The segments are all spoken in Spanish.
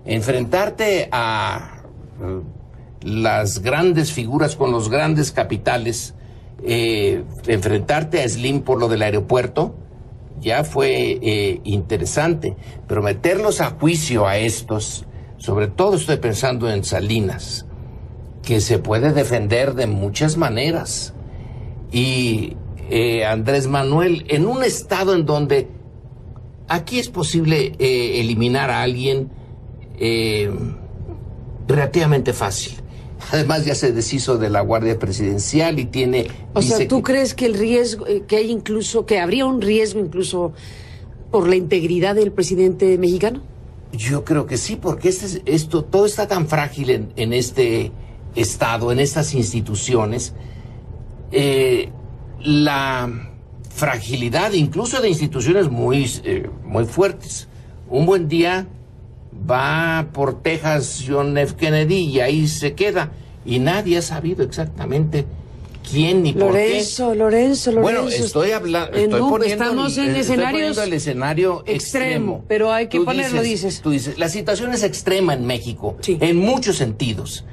Enfrentarte a las grandes figuras con los grandes capitales, enfrentarte a Slim por lo del aeropuerto, ya fue interesante, pero meterlos a juicio a estos, sobre todo estoy pensando en Salinas, que se puede defender de muchas maneras, y Andrés Manuel, en un estado en donde aquí es posible eliminar a alguien relativamente fácil. Además ya se deshizo de la Guardia Presidencial y tiene... O sea, ¿tú crees que el riesgo, que hay incluso, que habría un riesgo incluso por la integridad del presidente mexicano? Yo creo que sí, porque todo está tan frágil en este estado, en estas instituciones. La fragilidad incluso de instituciones muy fuertes. Un buen día va por Texas John F. Kennedy y ahí se queda. Y nadie ha sabido exactamente quién ni por qué. Lorenzo. Bueno, estoy hablando, estamos en escenarios el escenario extremo. Pero hay que ponerlo, dices. Tú dices, la situación es extrema en México, sí, en muchos sentidos.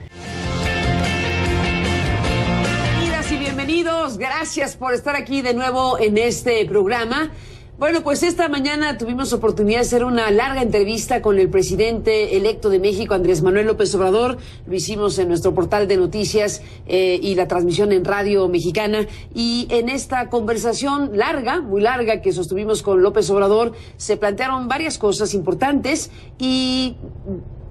Bienvenidas y bienvenidos, gracias por estar aquí de nuevo en este programa. Bueno, pues esta mañana tuvimos oportunidad de hacer una larga entrevista con el presidente electo de México, Andrés Manuel López Obrador. Lo hicimos en nuestro portal de noticias y la transmisión en Radio Mexicana. Y en esta conversación larga, muy larga, que sostuvimos con López Obrador, se plantearon varias cosas importantes y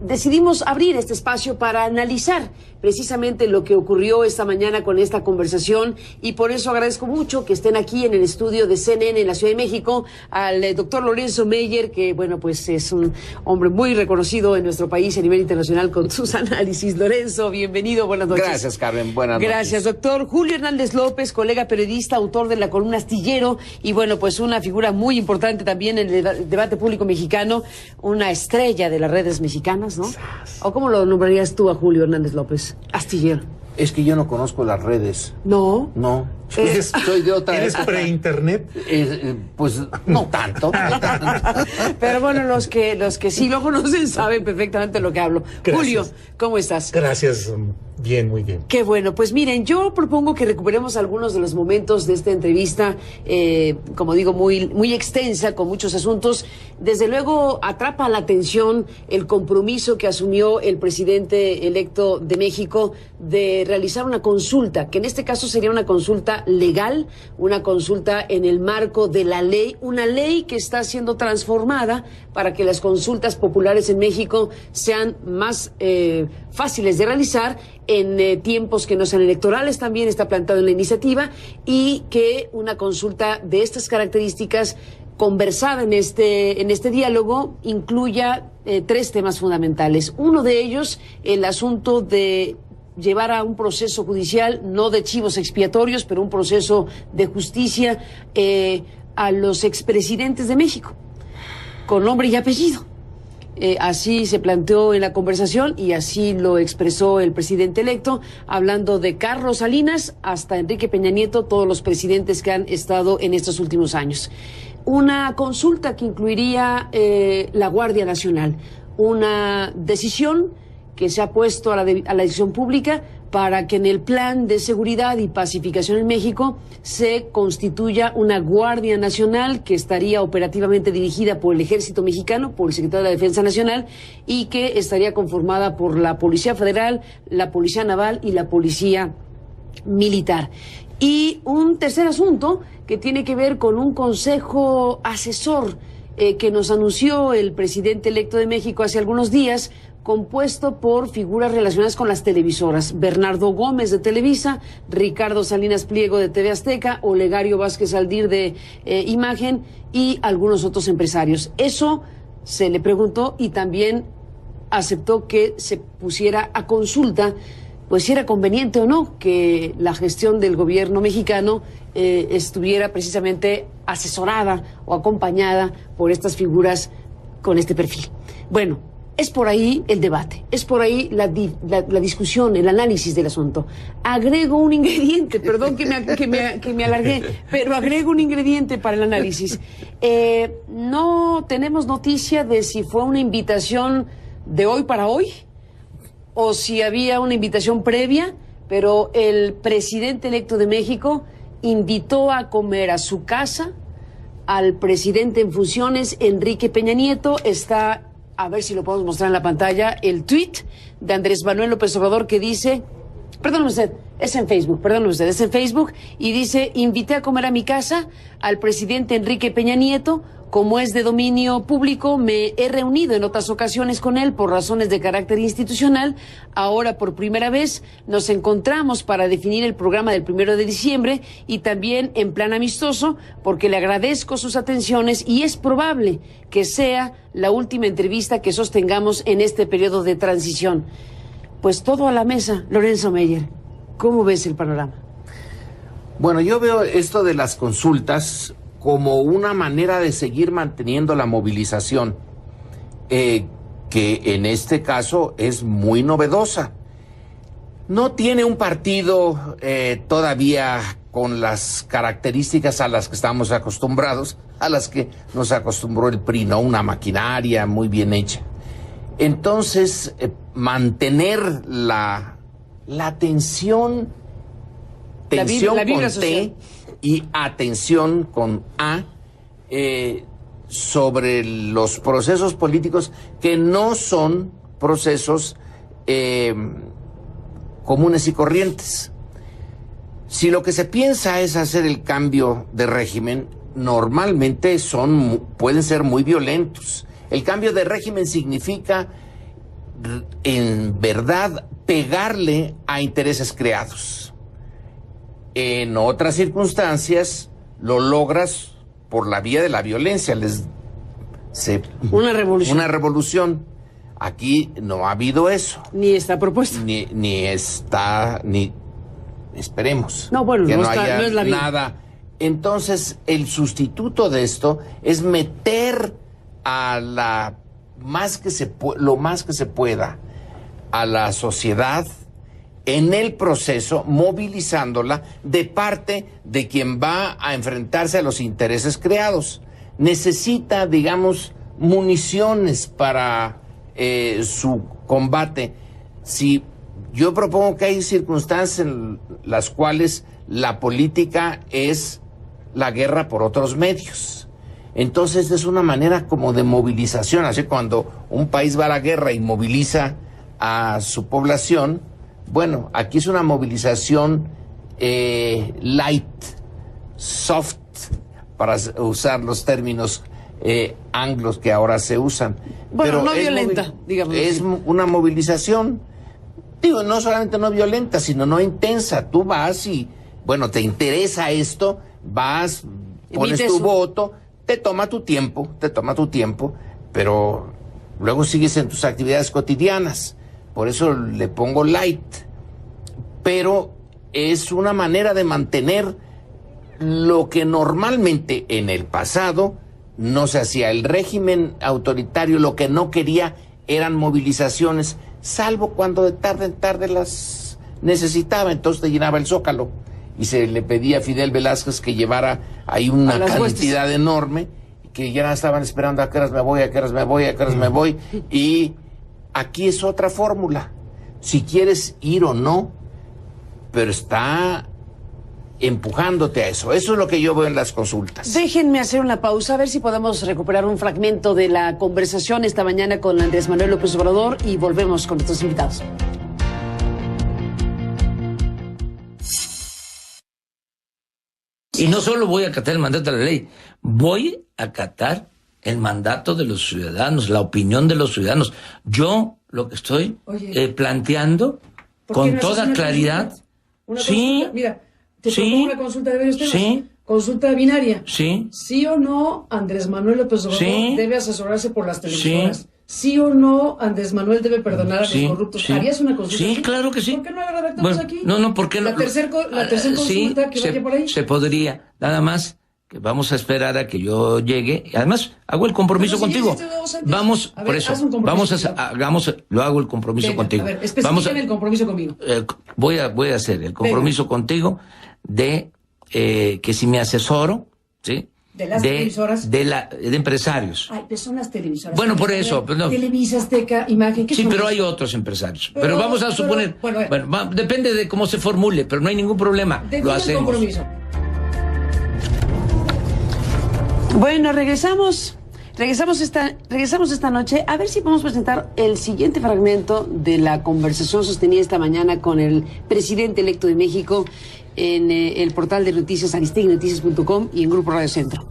decidimos abrir este espacio para analizar precisamente lo que ocurrió esta mañana con esta conversación, y por eso agradezco mucho que estén aquí en el estudio de CNN en la Ciudad de México al doctor Lorenzo Meyer, que bueno, pues es un hombre muy reconocido en nuestro país a nivel internacional con sus análisis. Lorenzo, bienvenido, buenas noches. Gracias, Carmen, buenas noches. Gracias, doctor. Julio Hernández López, colega periodista, autor de la columna Astillero, y bueno, pues una figura muy importante también en el debate público mexicano, una estrella de las redes mexicanas, ¿no? ¿O cómo lo nombrarías tú a Julio Hernández López? Astillero. Es que yo no conozco las redes. No. No. Soy de otra ¿Eres época. pre-internet? Pues no tanto. Pero bueno, los que sí lo conocen saben perfectamente lo que hablo. Gracias. Julio, ¿cómo estás? Gracias, bien, muy bien. Qué bueno, pues miren, yo propongo que recuperemos algunos de los momentos de esta entrevista, como digo, muy extensa, con muchos asuntos. Desde luego atrapa la atención el compromiso que asumió el presidente electo de México de realizar una consulta, que en este caso sería una consulta legal, una consulta en el marco de la ley, una ley que está siendo transformada para que las consultas populares en México sean más fáciles de realizar en tiempos que no sean electorales. También está planteado en la iniciativa, y que una consulta de estas características conversada en este diálogo incluya 3 temas fundamentales. Uno de ellos, el asunto de llevar a un proceso judicial, no de chivos expiatorios, pero un proceso de justicia a los expresidentes de México, con nombre y apellido. Así se planteó en la conversación y así lo expresó el presidente electo, hablando de Carlos Salinas hasta Enrique Peña Nieto, todos los presidentes que han estado en estos últimos años. Una consulta que incluiría la Guardia Nacional, una decisión que se ha puesto a la decisión pública para que en el plan de seguridad y pacificación en México se constituya una Guardia Nacional que estaría operativamente dirigida por el Ejército Mexicano, por el Secretario de la Defensa Nacional, y que estaría conformada por la Policía Federal, la Policía Naval y la Policía Militar. Y un tercer asunto que tiene que ver con un consejo asesor que nos anunció el presidente electo de México hace algunos días, compuesto por figuras relacionadas con las televisoras: Bernardo Gómez de Televisa, Ricardo Salinas Pliego de TV Azteca, Olegario Vázquez Aldir de Imagen y algunos otros empresarios. Eso se le preguntó y también aceptó que se pusiera a consulta, pues si era conveniente o no que la gestión del gobierno mexicano estuviera precisamente asesorada o acompañada por estas figuras con este perfil. Bueno, es por ahí el debate, es por ahí la discusión, el análisis del asunto. Agrego un ingrediente, perdón que me alargué, pero agrego un ingrediente para el análisis. No tenemos noticia de si fue una invitación de hoy para hoy, o si había una invitación previa, pero el presidente electo de México invitó a comer a su casa al presidente en funciones, Enrique Peña Nieto. Está, a ver si lo podemos mostrar en la pantalla, el tuit de Andrés Manuel López Obrador que dice, perdóneme usted, es en Facebook, y dice, invité a comer a mi casa al presidente Enrique Peña Nieto. Como es de dominio público, me he reunido en otras ocasiones con él por razones de carácter institucional. Ahora, por primera vez, nos encontramos para definir el programa del 1 de diciembre y también en plan amistoso, porque le agradezco sus atenciones y es probable que sea la última entrevista que sostengamos en este periodo de transición. Pues todo a la mesa, Lorenzo Meyer. ¿Cómo ves el panorama? Bueno, yo veo esto de las consultas como una manera de seguir manteniendo la movilización, que en este caso es muy novedosa. No tiene un partido todavía con las características a las que estamos acostumbrados, a las que nos acostumbró el PRI, ¿no? Una maquinaria muy bien hecha. Entonces, mantener la tensión la con social. T y atención con A, sobre los procesos políticos que no son procesos comunes y corrientes. Si lo que se piensa es hacer el cambio de régimen, normalmente pueden ser muy violentos. El cambio de régimen significa, en verdad, pegarle a intereses creados. En otras circunstancias lo logras por la vía de la violencia. Una revolución. Una revolución. Aquí no ha habido eso. Ni está propuesto. Ni esperemos. No, bueno, que no haya es la vía. Nada. Entonces, el sustituto de esto es meter a lo más que se pueda a la sociedad en el proceso, movilizándola de parte de quien va a enfrentarse a los intereses creados. Necesita, digamos, municiones para su combate. Si yo propongo que hay circunstancias en las cuales la política es la guerra por otros medios. Entonces es una manera como de movilización, así cuando un país va a la guerra y moviliza a su población. Bueno, aquí es una movilización light, soft, para usar los términos anglos que ahora se usan. Bueno, pero no violenta, digamos. Es una movilización, digo, no solamente no violenta, sino no intensa. Tú vas y, bueno, te interesa esto, vas, pones tu voto, te toma tu tiempo, pero luego sigues en tus actividades cotidianas. Por eso le pongo light. Pero es una manera de mantener lo que normalmente en el pasado no se hacía. El régimen autoritario lo que no quería eran movilizaciones, salvo cuando de tarde en tarde las necesitaba. Entonces te llenaba el Zócalo y se le pedía a Fidel Velázquez que llevara ahí una cantidad enorme, que ya estaban esperando a qué horas me voy. Y aquí es otra fórmula. Si quieres ir o no, pero está empujándote a eso. Eso es lo que yo veo en las consultas. Déjenme hacer una pausa, a ver si podemos recuperar un fragmento de la conversación esta mañana con Andrés Manuel López Obrador y volvemos con nuestros invitados. Y no solo voy a acatar el mandato de la ley, voy a acatar el mandato de los ciudadanos, la opinión de los ciudadanos. Yo lo que estoy planteando con no toda claridad. Una sí. Consulta, mira, te propongo una consulta de varios temas. Sí. Consulta binaria. Sí. ¿Sí o no Andrés Manuel López Obrador debe asesorarse por las televisoras? ¿Sí o no Andrés Manuel debe perdonar a los corruptos? ¿Harías una consulta? Sí, claro que sí. ¿Por qué no la redactamos aquí? No, porque la tercera consulta que vaya por ahí. Se podría, nada más que vamos a esperar a que yo llegue. Además, hago el compromiso contigo. Vamos, a ver, por eso, lo hago el compromiso contigo. A ver, específicame el compromiso conmigo. Voy a hacer el compromiso contigo de que si me asesoro, ¿sí? ¿De las televisoras? De empresarios. Ay, pues son las televisoras. Bueno, por eso. Pero no. Televisa, Azteca, Imagen. Sí, pero hay otros empresarios. Pero vamos a suponer. Bueno, depende de cómo se formule, pero no hay ningún problema. Lo hacemos. Compromiso. Bueno, regresamos esta noche. A ver si podemos presentar el siguiente fragmento de la conversación sostenida esta mañana con el presidente electo de México en el portal de noticias aristeguinoticias.com y en Grupo Radio Centro.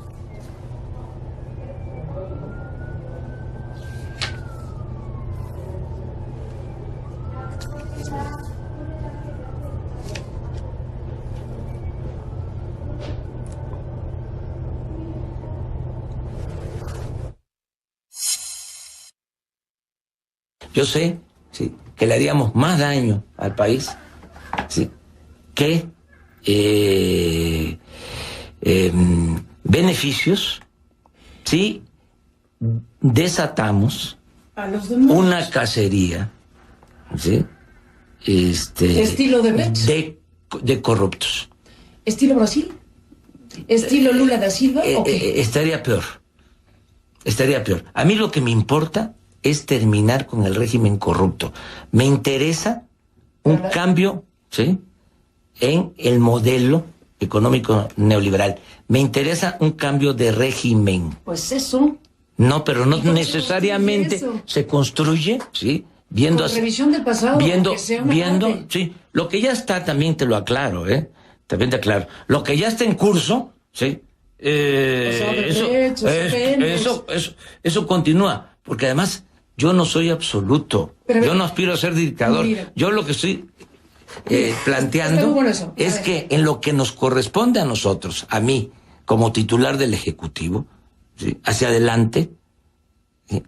Yo sé, sí, que le haríamos más daño al país, sí, que beneficios si desatamos una cacería, ¿sí? Estilo de Brecht. De corruptos. ¿Estilo Brasil? ¿Estilo Lula da Silva? ¿O qué? Estaría peor. A mí lo que me importa es terminar con el régimen corrupto. Me interesa un cambio, ¿sí?, en el modelo económico neoliberal. Me interesa un cambio de régimen. Pues eso. No, pero no necesariamente se construye, ¿sí? Viendo con revisión del pasado, viendo, sí, lo que ya está también te lo aclaro, también te aclaro. Lo que ya está en curso, ¿sí? Eso continúa, porque además yo no soy absoluto, yo no aspiro a ser dictador. Yo lo que estoy planteando es que en lo que nos corresponde a nosotros, a mí, como titular del Ejecutivo, ¿sí?, hacia adelante,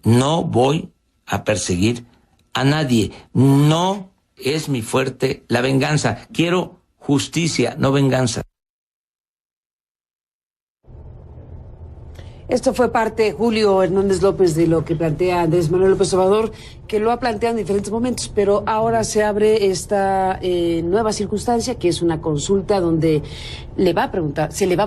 no voy a perseguir a nadie. No es mi fuerte la venganza. Quiero justicia, no venganza. Esto fue parte, Julio Hernández López, de lo que plantea Andrés Manuel López Obrador, que lo ha planteado en diferentes momentos, pero ahora se abre esta nueva circunstancia, que es una consulta donde se le va a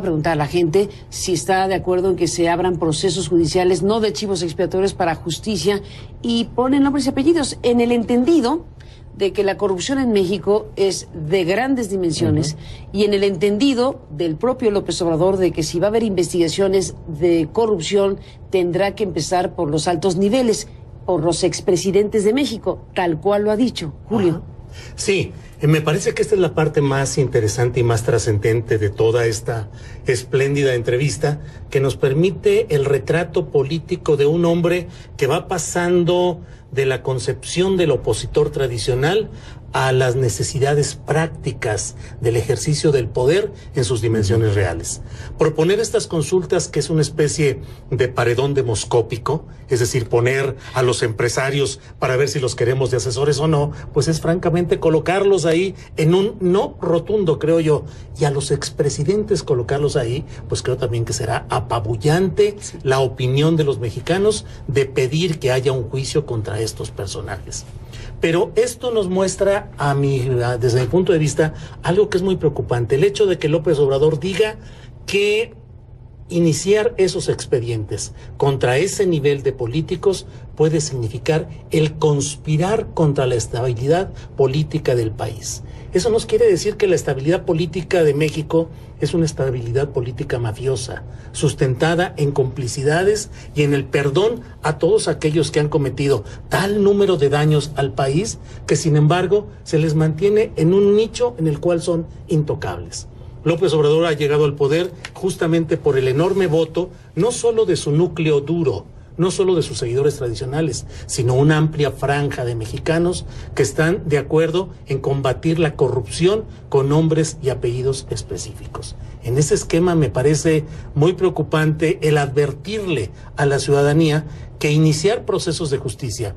preguntar a la gente si está de acuerdo en que se abran procesos judiciales, no de chivos expiatorios, para justicia, y ponen nombres y apellidos en el entendido de que la corrupción en México es de grandes dimensiones, y en el entendido del propio López Obrador de que si va a haber investigaciones de corrupción tendrá que empezar por los altos niveles, por los expresidentes de México, tal cual lo ha dicho Julio. Sí, me parece que esta es la parte más interesante y más trascendente de toda esta espléndida entrevista, que nos permite el retrato político de un hombre que va pasando de la concepción del opositor tradicional a las necesidades prácticas del ejercicio del poder en sus dimensiones reales. Proponer estas consultas, que es una especie de paredón demoscópico, es decir, poner a los empresarios para ver si los queremos de asesores o no, pues es francamente colocarlos ahí en un no rotundo, creo yo, y a los expresidentes colocarlos ahí, pues creo también que será apabullante la opinión de los mexicanos de pedir que haya un juicio contra estos personajes. Pero esto nos muestra, desde mi punto de vista, algo que es muy preocupante. El hecho de que López Obrador diga que iniciar esos expedientes contra ese nivel de políticos puede significar el conspirar contra la estabilidad política del país. Eso nos quiere decir que la estabilidad política de México es una estabilidad política mafiosa, sustentada en complicidades y en el perdón a todos aquellos que han cometido tal número de daños al país que, sin embargo, se les mantiene en un nicho en el cual son intocables. López Obrador ha llegado al poder justamente por el enorme voto, no solo de su núcleo duro, no solo de sus seguidores tradicionales, sino una amplia franja de mexicanos que están de acuerdo en combatir la corrupción con nombres y apellidos específicos. En ese esquema me parece muy preocupante el advertirle a la ciudadanía que iniciar procesos de justicia,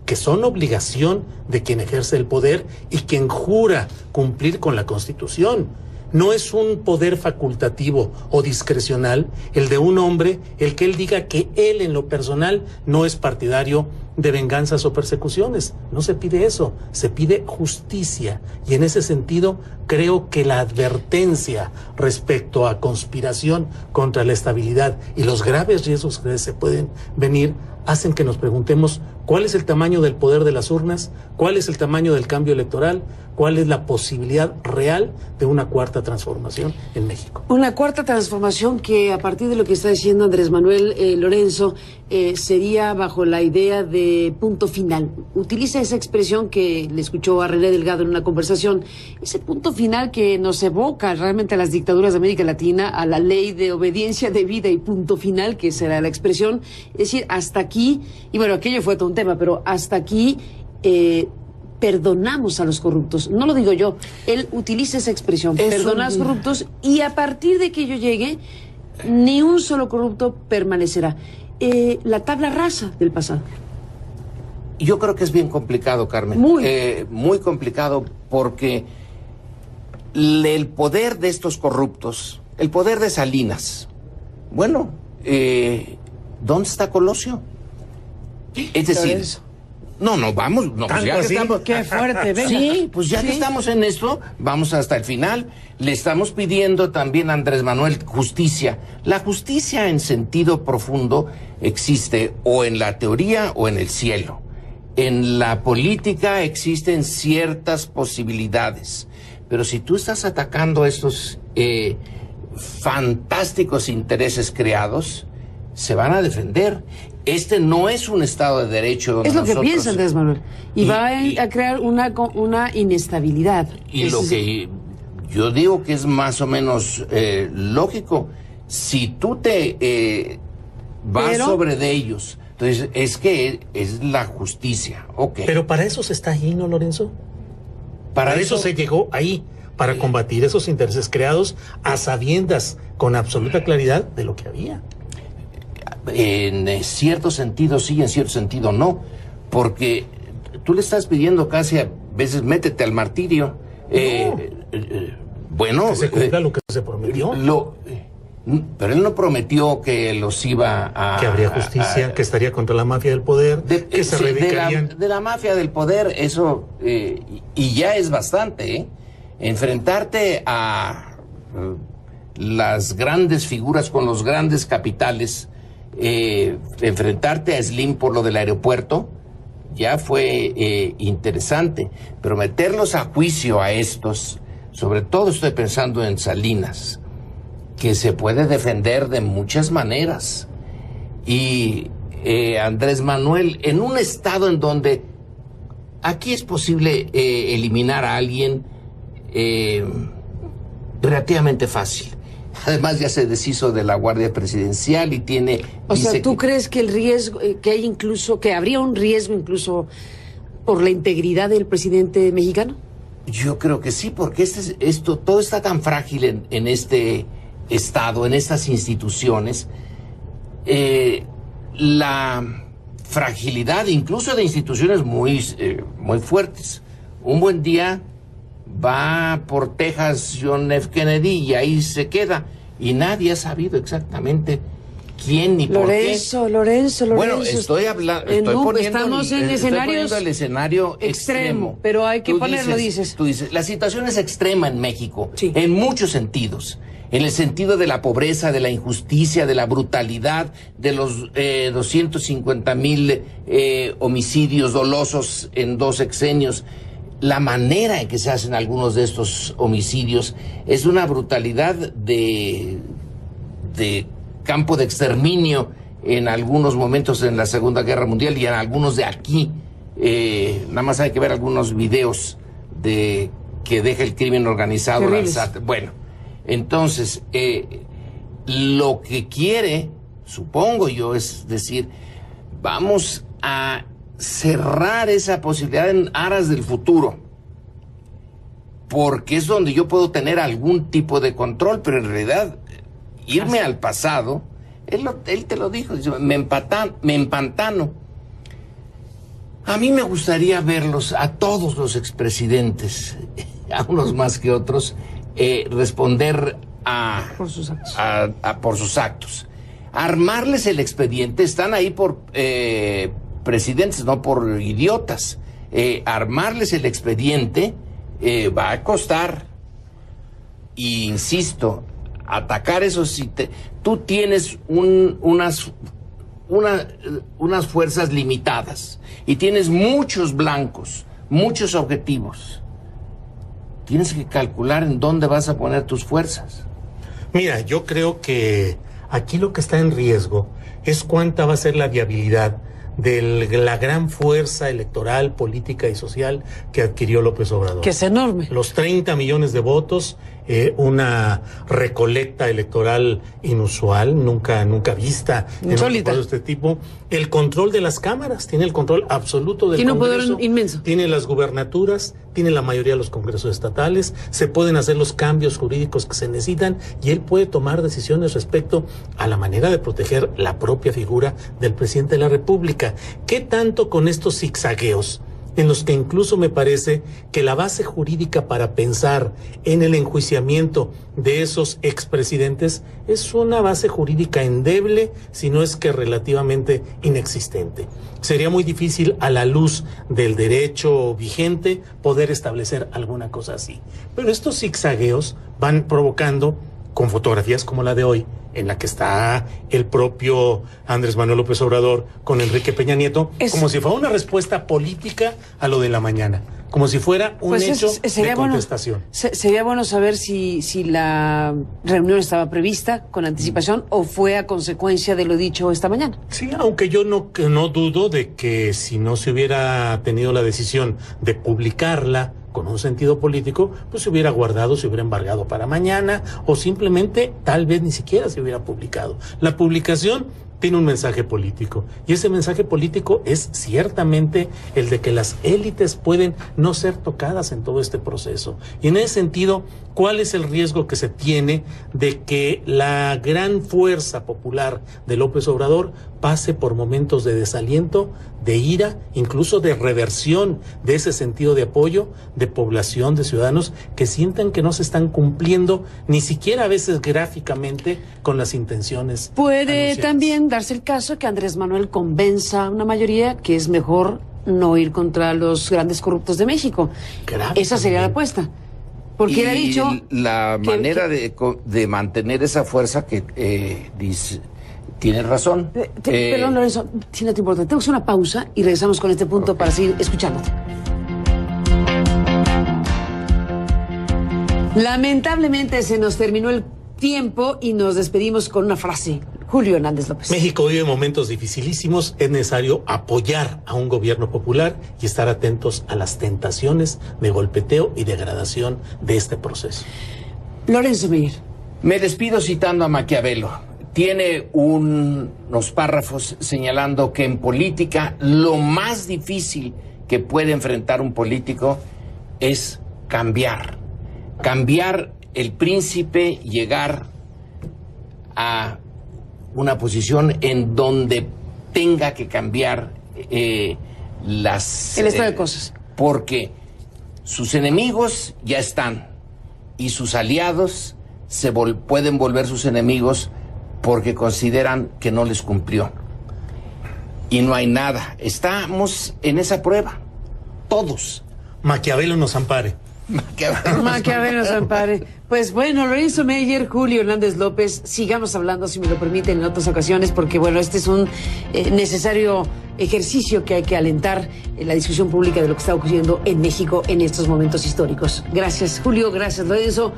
que son obligación de quien ejerce el poder y quien jura cumplir con la Constitución, no es un poder facultativo o discrecional el de un hombre, el que él diga que él en lo personal no es partidario de venganzas o persecuciones. No se pide eso, se pide justicia. Y en ese sentido, creo que la advertencia respecto a conspiración contra la estabilidad y los graves riesgos que se pueden venir hacen que nos preguntemos cuál es el tamaño del poder de las urnas, cuál es el tamaño del cambio electoral, cuál es la posibilidad real de una cuarta transformación en México. Una cuarta transformación que, a partir de lo que está diciendo Andrés Manuel Lorenzo, sería bajo la idea de punto final. Utiliza esa expresión que le escuchó a René Delgado en una conversación, ese punto final que nos evoca realmente a las dictaduras de América Latina, a la ley de obediencia debida y punto final, que será la expresión. Es decir, hasta aquí, y bueno, aquello fue todo un tema, pero hasta aquí perdonamos a los corruptos. No lo digo yo, él utiliza esa expresión, perdonar a los corruptos, y a partir de que yo llegue, ni un solo corrupto permanecerá. La tabla rasa del pasado. Yo creo que es bien complicado, Carmen. Muy complicado, porque el poder de estos corruptos, el poder de Salinas, bueno, ¿dónde está Colosio? Es decir, vamos, pues ya que estamos... Qué fuerte, venga. Sí, pues ya que estamos en esto, vamos hasta el final. Le estamos pidiendo también a Andrés Manuel justicia. La justicia en sentido profundo existe o en la teoría o en el cielo. En la política existen ciertas posibilidades, pero si tú estás atacando estos fantásticos intereses creados, se van a defender. Este no es un Estado de Derecho donde es lo que piensa Andrés Manuel. Y va a crear una inestabilidad. Y lo que yo digo que es más o menos lógico, si tú te vas sobre de ellos, entonces es que es la justicia. Okay. Pero para eso se está ahí, ¿no, Lorenzo? Para eso se llegó ahí, para combatir esos intereses creados a sabiendas, con absoluta claridad, de lo que había. En cierto sentido sí, en cierto sentido no, porque tú le estás pidiendo casi a veces métete al martirio. Bueno, que se cumpla lo que se prometió. Pero él no prometió que los iba a... Que habría justicia, que estaría contra la mafia del poder, que se reivindicarían. De la mafia del poder, eso, y ya es bastante, ¿eh? Enfrentarte a las grandes figuras con los grandes capitales, enfrentarte a Slim por lo del aeropuerto, ya fue interesante, pero meterlos a juicio a estos, sobre todo estoy pensando en Salinas, que se puede defender de muchas maneras, y Andrés Manuel, en un estado en donde aquí es posible eliminar a alguien relativamente fácil. Además ya se deshizo de la Guardia Presidencial y tiene... O sea, ¿tú crees que el riesgo, que hay incluso, que habría un riesgo por la integridad del presidente mexicano? Yo creo que sí, porque todo está tan frágil en este Estado, en estas instituciones. La fragilidad incluso de instituciones muy fuertes. Un buen día va por Texas John F. Kennedy y ahí se queda. Y nadie ha sabido exactamente quién ni por qué. Lorenzo. Bueno, estoy estamos en escenarios el escenario extremo. Pero hay que ponerlo, dices. Tú dices, la situación es extrema en México, sí, en muchos sentidos. En el sentido de la pobreza, de la injusticia, de la brutalidad, de los 250,000 homicidios dolosos en 2 sexenios. La manera en que se hacen algunos de estos homicidios es una brutalidad de campo de exterminio en algunos momentos en la Segunda Guerra Mundial y en algunos de aquí. Nada más hay que ver algunos videos que deja el crimen organizado. Bueno, entonces, lo que quiere, supongo yo, es decir, vamos a cerrar esa posibilidad en aras del futuro, porque es donde yo puedo tener algún tipo de control, pero en realidad irme al pasado, él te lo dijo, me empantano. A mí me gustaría verlos a todos los expresidentes, a unos más que otros, responder por sus actos. Por sus actos. Armarles el expediente, están ahí presidentes, no por idiotas. Armarles el expediente va a costar. Y insisto, atacar eso si tú tienes unas fuerzas limitadas y tienes muchos blancos, muchos objetivos. Tienes que calcular en dónde vas a poner tus fuerzas. Mira, yo creo que aquí lo que está en riesgo es cuánta va a ser la viabilidad de la gran fuerza electoral, política y social que adquirió López Obrador. Que es enorme. Los 30 millones de votos, una recolecta electoral inusual, nunca vista en un proceso de este tipo. El control de las cámaras, tiene el control absoluto del Congreso. Tiene un poder inmenso. Tiene las gubernaturas, tiene la mayoría de los congresos estatales, se pueden hacer los cambios jurídicos que se necesitan y él puede tomar decisiones respecto a la manera de proteger la propia figura del presidente de la República. ¿Qué tanto con estos zigzagueos, en los que incluso me parece que la base jurídica para pensar en el enjuiciamiento de esos expresidentes es una base jurídica endeble, si no es que relativamente inexistente? Sería muy difícil a la luz del derecho vigente poder establecer alguna cosa así. Pero estos zigzagueos van provocando, con fotografías como la de hoy, en la que está el propio Andrés Manuel López Obrador con Enrique Peña Nieto, como si fuera una respuesta política a lo de la mañana, como si fuera un hecho de contestación. Sería bueno saber si la reunión estaba prevista con anticipación o fue a consecuencia de lo dicho esta mañana. Sí, aunque yo no dudo de que si no se hubiera tenido la decisión de publicarla con un sentido político, pues se hubiera guardado, se hubiera embargado para mañana, o simplemente tal vez ni siquiera se hubiera publicado. La publicación tiene un mensaje político, y ese mensaje político es ciertamente el de que las élites pueden no ser tocadas en todo este proceso. Y en ese sentido, ¿cuál es el riesgo que se tiene de que la gran fuerza popular de López Obrador pase por momentos de desaliento, de ira, incluso de reversión de ese sentido de apoyo de población, de ciudadanos que sientan que no se están cumpliendo ni siquiera a veces gráficamente con las intenciones Puede anunciadas? también darse el caso que Andrés Manuel convenza a una mayoría que es mejor no ir contra los grandes corruptos de México. Grave Esa sería también. la apuesta. Porque él ha dicho la manera de mantener esa fuerza que dice, tienes razón. Perdón, Lorenzo, si no te importa, tenemos una pausa y regresamos con este punto para seguir escuchándote. Lamentablemente se nos terminó el tiempo y nos despedimos con una frase. Julio Hernández López. México vive momentos dificilísimos, es necesario apoyar a un gobierno popular y estar atentos a las tentaciones de golpeteo y degradación de este proceso. Lorenzo Meyer. Me despido citando a Maquiavelo. Tiene unos párrafos señalando que en política lo más difícil que puede enfrentar un político es cambiar. Cambiar el príncipe, llegar a una posición en donde tenga que cambiar el estado de cosas. Porque sus enemigos ya están y sus aliados pueden volver sus enemigos porque consideran que no les cumplió. Y no hay nada. Estamos en esa prueba. Todos. Maquiavelo nos ampare. Maquiavelo nos ampare. Pues bueno, Lorenzo Meyer, Julio Hernández López, sigamos hablando, si me lo permiten, en otras ocasiones, porque bueno, este es un necesario ejercicio que hay que alentar en la discusión pública de lo que está ocurriendo en México en estos momentos históricos. Gracias, Julio, gracias, Lorenzo.